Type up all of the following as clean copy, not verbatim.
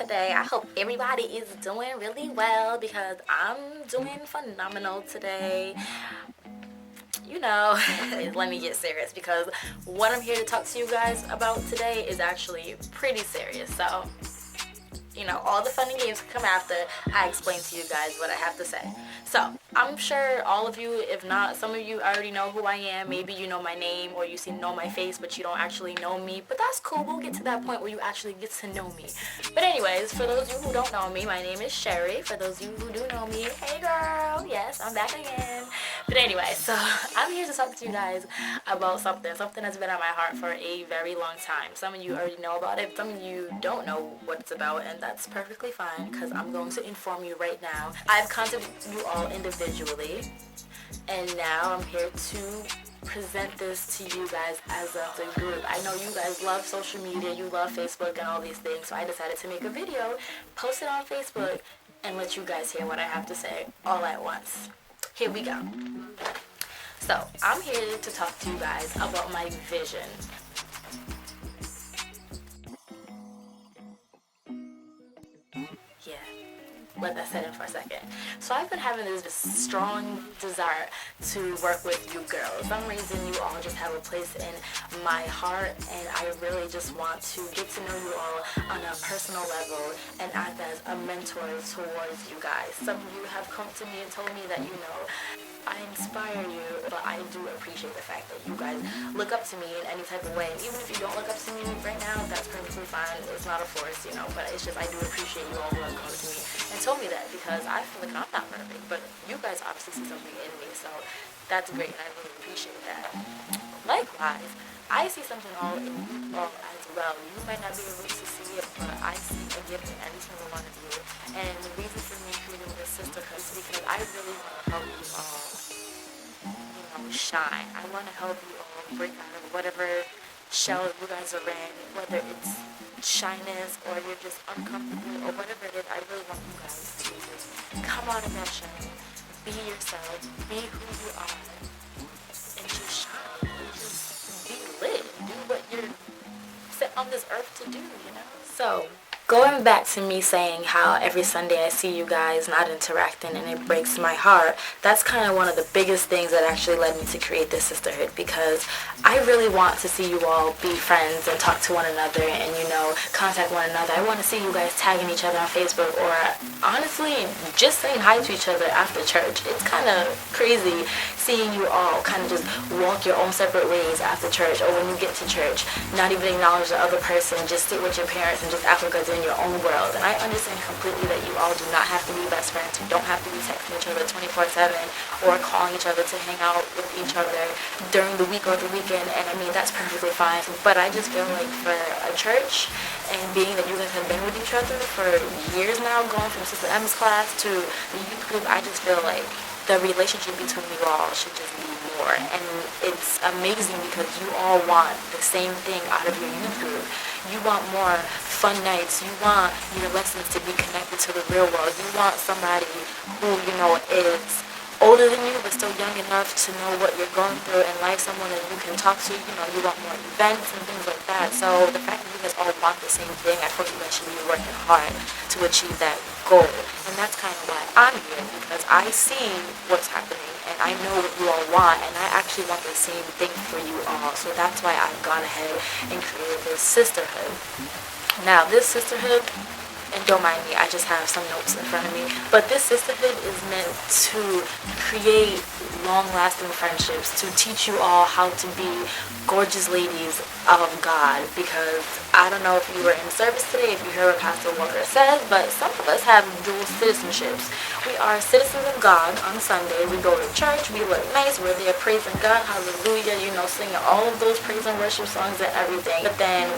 today. I hope everybody is doing really well because I'm doing phenomenal today. Let me get serious because what I'm here to talk to you guys about today is actually pretty serious. So, all the fun and games come after I explain to you guys what I have to say. So, I'm sure all of you, if not, some of you already know who I am. Maybe you know my name or you know my face, but you don't actually know me. But that's cool. We'll get to that point where you actually get to know me. But anyways, for those of you who don't know me, my name is Sherry. For those of you who do know me, hey girl, yes, I'm back again. But anyway, so I'm here to talk to you guys about something that's been on my heart for a very long time. Some of you already know about it. Some of you don't know what it's about, and that's perfectly fine because I'm going to inform you right now. I've contacted you all individually, and now I'm here to present this to you guys as a group. I know you guys love social media, you love Facebook and all these things, so I decided to make a video, post it on Facebook, and let you guys hear what I have to say all at once. Here we go. So, I'm here to talk to you guys about my vision. Yeah, let that sit in for a second. So I've been having this strong desire to work with you girls. For some reason you all just have a place in my heart, and I really just want to get to know you all on a personal level and act as a mentor towards you guys. Some of you have come to me and told me that I inspire you, but I do appreciate the fact that you guys look up to me in any type of way. And even if you don't look up to me right now, that's perfectly fine. It's not a force, but it's just I do appreciate you all who have come to me and told me that, because I feel like I'm not perfect, but you guys obviously see something in me, so that's great, and I really appreciate that. Likewise, I see something all in you all as well. You might not be able to see it, but I see a gift in every single one of you. And the reason for me creating this sisterhood is because I really want to help you all, shine. I want to help you all break out of whatever shell you guys are in, whether it's shyness or you're just uncomfortable or whatever it is. I really want you guys to just come out of that shell, be yourself, be who you are, and just shine. Just be lit. Do what you're set on this earth to do. So, going back to me saying how every Sunday I see you guys not interacting and it breaks my heart, that's kind of one of the biggest things that actually led me to create this sisterhood, because I really want to see you all be friends and talk to one another and, contact one another. I want to see you guys tagging each other on Facebook, or honestly, just saying hi to each other after church. It's kind of crazy seeing you all kind of just walk your own separate ways after church, or when you get to church, not even acknowledge the other person, just sit with your parents and just act like in your own world. And I understand completely that you all do not have to be best friends. You don't have to be texting each other 24/7 or calling each other to hang out with each other during the week or the weekend. And I mean, that's perfectly fine. But I just feel like for a church, and being that you guys have been with each other for years now, going from Sister Emma's class to the youth group, I just feel like the relationship between you all should just be more. And it's amazing because you all want the same thing out of your youth group. You want more fun nights. You want your lessons to be connected to the real world. You want somebody who, is older than you but still young enough to know what you're going through in life, someone that you can talk to. You want more events and things like that. So the fact that you guys all want the same thing, I feel you guys should be working hard to achieve that goal. And that's kind of why I'm here, because I see what's happening and I know what you all want, and I actually want the same thing for you all. So that's why I've gone ahead and created this sisterhood. Now, this sisterhood, and don't mind me, I just have some notes in front of me, but this sisterhood is meant to create long-lasting friendships, to teach you all how to be gorgeous ladies of God, because I don't know if you were in service today, if you heard what Pastor Walker says, but some of us have dual citizenships. We are citizens of God on Sunday. We go to church, we look nice, we're there praising God, hallelujah, singing all of those praise and worship songs and everything. But then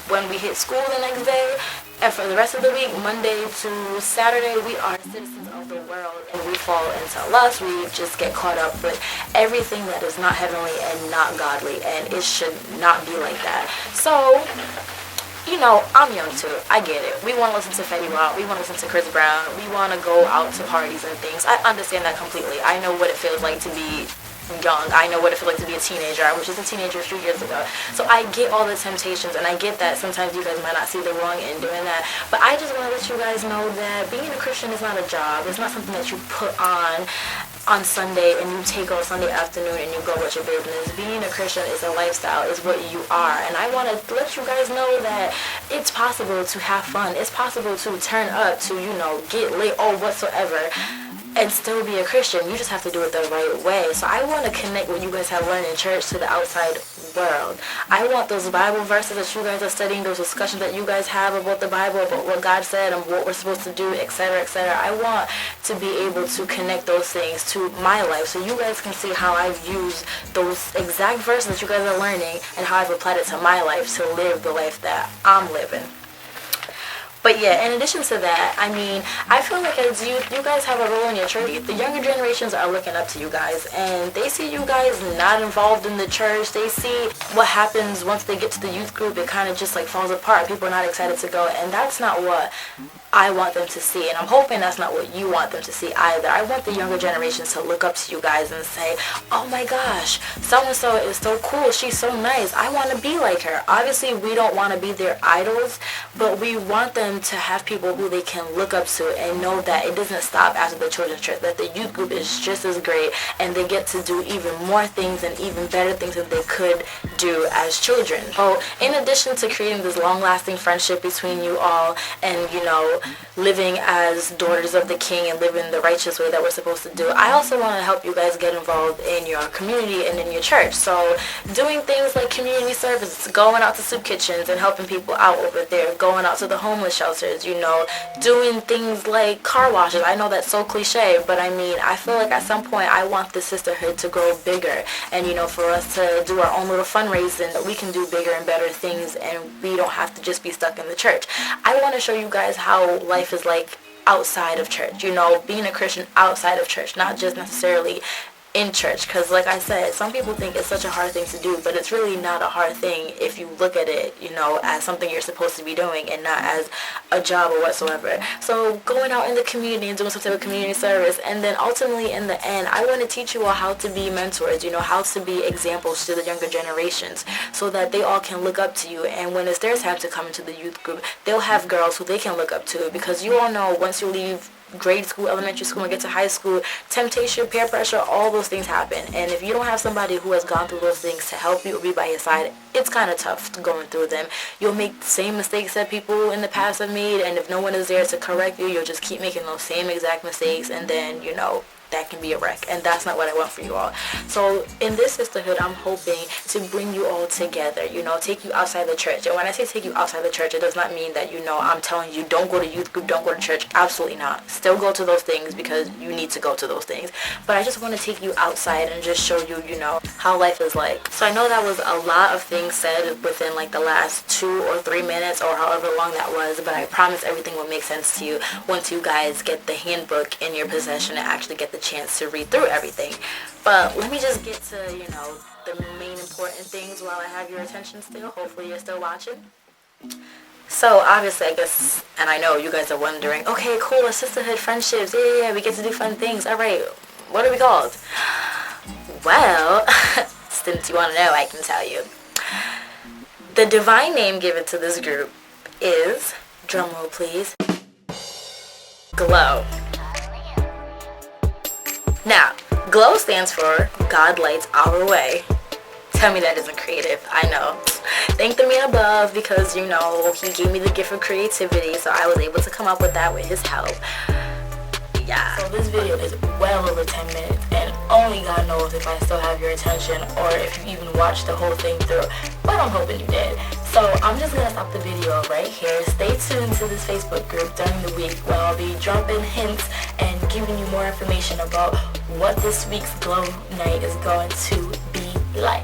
when we hit school the next day, and for the rest of the week, Monday to Saturday, we are citizens of the world, and we fall into lust. We just get caught up with everything that is not heavenly and not godly, and it should not be like that. So, I'm young too. I get it. We want to listen to Fetty Wap. We want to listen to Chris Brown. We want to go out to parties and things. I understand that completely. I know what it feels like to be young. I know what it feels like to be a teenager. I was just a teenager a few years ago. So I get all the temptations, and I get that sometimes you guys might not see the wrong in doing that. But I just want to let you guys know that being a Christian is not a job. It's not something that you put on Sunday and you take on Sunday afternoon and you go with your business. Being a Christian is a lifestyle, is what you are. And I want to let you guys know that it's possible to have fun. It's possible to turn up, to, get lit or whatsoever, and still be a Christian. You just have to do it the right way. So I want to connect what you guys have learned in church to the outside world. I want those Bible verses that you guys are studying, those discussions that you guys have about the Bible, about what God said and what we're supposed to do, etc., etc. I want to be able to connect those things to my life so you guys can see how I've used those exact verses that you guys are learning and how I've applied it to my life to live the life that I'm living. But yeah, in addition to that, I feel like as you guys have a role in your church. The younger generations are looking up to you guys, and they see you guys not involved in the church. They see what happens once they get to the youth group. It kind of just falls apart. People are not excited to go, and that's not what I want them to see, and I'm hoping that's not what you want them to see either. I want the younger generations to look up to you guys and say, oh my gosh, so-and-so is so cool, she's so nice, I want to be like her. Obviously, we don't want to be their idols, but we want them to have people who they can look up to and know that it doesn't stop after the children's church, that the youth group is just as great, and they get to do even more things and even better things than they could do as children. So, in addition to creating this long-lasting friendship between you all and, living as daughters of the King and living the righteous way that we're supposed to do, I also want to help you guys get involved in your community and in your church. So doing things like community service, going out to soup kitchens and helping people out over there, going out to the homeless shelters, doing things like car washes. I know that's so cliche, but I feel like at some point I want the sisterhood to grow bigger, and for us to do our own little fundraising, that we can do bigger and better things and we don't have to just be stuck in the church. I want to show you guys how life is like outside of church, being a Christian outside of church, not just necessarily in church, because like I said, some people think it's such a hard thing to do, but it's really not a hard thing if you look at it, as something you're supposed to be doing and not as a job or whatsoever. So going out in the community and doing some type of community service, and then ultimately in the end, I want to teach you all how to be mentors, how to be examples to the younger generations so that they all can look up to you, and when it's their time to come into the youth group, they'll have girls who they can look up to, because you all know once you leave grade school, elementary school, and get to high school, temptation, peer pressure, all those things happen. And if you don't have somebody who has gone through those things to help you or be by your side, it's kind of tough going through them. You'll make the same mistakes that people in the past have made, and if no one is there to correct you, you'll just keep making those same exact mistakes, and then, that can be a wreck, and that's not what I want for you all. So in this sisterhood, I'm hoping to bring you all together, take you outside the church. And when I say take you outside the church, it does not mean that, I'm telling you don't go to youth group, don't go to church. Absolutely not. Still go to those things because you need to go to those things. But I just want to take you outside and just show you, how life is like. So I know that was a lot of things said within the last 2 or 3 minutes or however long that was, but I promise everything will make sense to you once you guys get the handbook in your possession and actually get the chance to read through everything. But let me just get to, the main important things while I have your attention still. Hopefully you're still watching. So obviously, I guess, and I know you guys are wondering, okay, cool, a sisterhood, friendships, yeah, we get to do fun things. All right, what are we called? Well, since you want to know, I can tell you. The divine name given to this group is, drumroll please, GLOW. Now, GLOW stands for God Lights Our Way. Tell me that isn't creative. I know. Thank the man above, because, he gave me the gift of creativity, so I was able to come up with that with his help. Yeah. So this video is well over 10 minutes, and only God knows if I still have your attention or if you even watched the whole thing through, but I'm hoping you did. So I'm just going to stop the video right here. Stay tuned to this Facebook group during the week where I'll be dropping hints and giving you more information about what this week's GLOW night is going to be like.